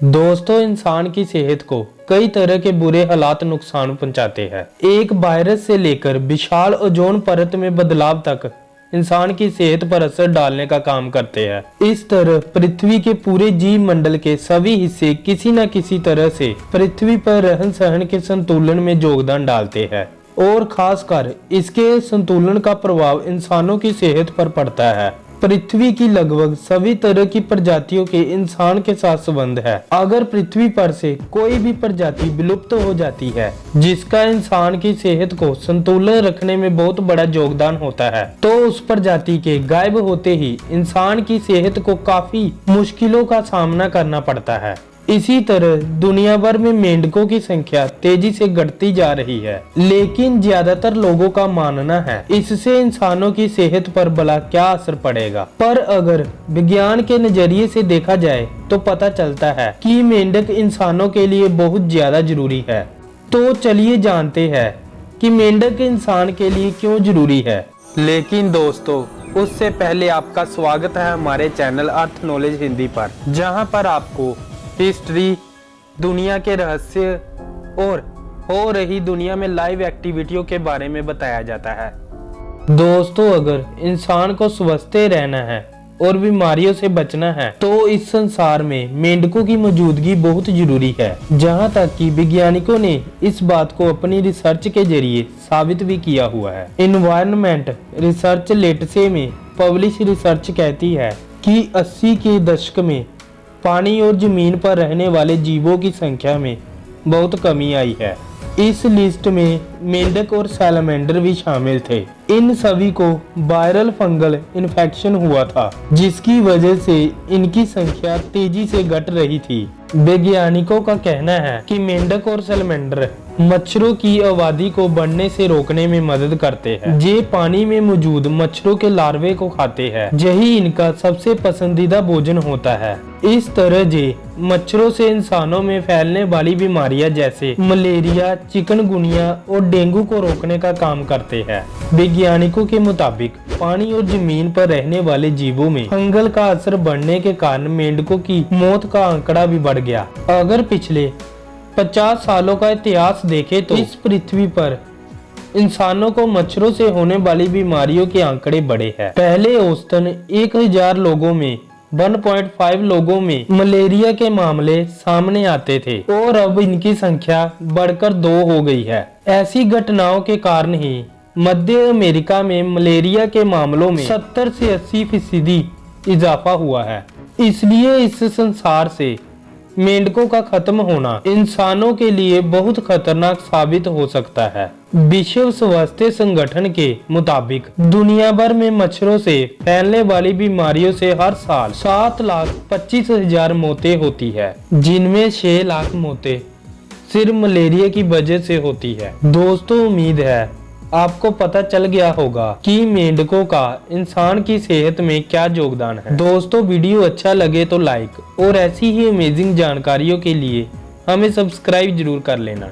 दोस्तों, इंसान की सेहत को कई तरह के बुरे हालात नुकसान पहुंचाते हैं। एक वायरस से लेकर विशाल ओजोन परत में बदलाव तक इंसान की सेहत पर असर डालने का काम करते हैं। इस तरह पृथ्वी के पूरे जीव मंडल के सभी हिस्से किसी न किसी तरह से पृथ्वी पर रहन सहन के संतुलन में योगदान डालते हैं और खासकर इसके संतुलन का प्रभाव इंसानों की सेहत पर पड़ता है। पृथ्वी की लगभग सभी तरह की प्रजातियों के इंसान के साथ संबंध है। अगर पृथ्वी पर से कोई भी प्रजाति विलुप्त हो जाती है जिसका इंसान की सेहत को संतुलन रखने में बहुत बड़ा योगदान होता है, तो उस प्रजाति के गायब होते ही इंसान की सेहत को काफी मुश्किलों का सामना करना पड़ता है। इसी तरह दुनिया भर में मेंढकों की संख्या तेजी से घटती जा रही है, लेकिन ज्यादातर लोगों का मानना है इससे इंसानों की सेहत पर भला क्या असर पड़ेगा। पर अगर विज्ञान के नजरिए से देखा जाए तो पता चलता है कि मेंढक इंसानों के लिए बहुत ज्यादा जरूरी है। तो चलिए जानते हैं कि मेंढक इंसान के लिए क्यों जरूरी है। लेकिन दोस्तों, उससे पहले आपका स्वागत है हमारे चैनल अर्थ नॉलेज हिंदी पर, जहाँ पर आपको हिस्ट्री, दुनिया के रहस्य और हो रही दुनिया में लाइव एक्टिविटियों के बारे में बताया जाता है। दोस्तों, अगर इंसान को स्वस्थ रहना है और बीमारियों से बचना है तो इस संसार में मेंढकों की मौजूदगी बहुत जरूरी है। जहां तक कि वैज्ञानिकों ने इस बात को अपनी रिसर्च के जरिए साबित भी किया हुआ है। एनवायरनमेंट रिसर्च लेटसे में पब्लिश रिसर्च कहती है कि 80 के दशक में पानी और जमीन पर रहने वाले जीवों की संख्या में बहुत कमी आई है। इस लिस्ट में मेंढक और सैलमेंडर भी शामिल थे। इन सभी को वायरल फंगल इन्फेक्शन हुआ था, जिसकी वजह से इनकी संख्या तेजी से घट रही थी। वैज्ञानिकों का कहना है कि मेंढक और सैलमेंडर मच्छरों की आबादी को बढ़ने से रोकने में मदद करते हैं। ये पानी में मौजूद मच्छरों के लार्वे को खाते हैं, यही इनका सबसे पसंदीदा भोजन होता है। इस तरह ये मच्छरों से इंसानों में फैलने वाली बीमारियां जैसे मलेरिया, चिकनगुनिया और डेंगू को रोकने का काम करते हैं। वैज्ञानिकों के मुताबिक पानी और जमीन पर रहने वाले जीवों में फंगल का असर बढ़ने के कारण मेंढकों की मौत का आंकड़ा भी बढ़ गया। अगर पिछले 50 सालों का इतिहास देखें तो इस पृथ्वी पर इंसानों को मच्छरों से होने वाली बीमारियों के आंकड़े बढ़े हैं। पहले औसतन 1000 लोगों में 1.5 लोगों में मलेरिया के मामले सामने आते थे और अब इनकी संख्या बढ़कर 2 हो गई है। ऐसी घटनाओं के कारण ही मध्य अमेरिका में मलेरिया के मामलों में 70 से 80% इजाफा हुआ है। इसलिए इस संसार से मेंढकों का खत्म होना इंसानों के लिए बहुत खतरनाक साबित हो सकता है। विश्व स्वास्थ्य संगठन के मुताबिक दुनिया भर में मच्छरों से फैलने वाली बीमारियों से हर साल 7,25,000 मौतें होती है, जिनमें 6 लाख मौतें सिर्फ मलेरिया की वजह से होती है। दोस्तों, उम्मीद है आपको पता चल गया होगा कि मेंढकों का इंसान की सेहत में क्या योगदान है। दोस्तों, वीडियो अच्छा लगे तो लाइक और ऐसी ही अमेजिंग जानकारियों के लिए हमें सब्सक्राइब जरूर कर लेना।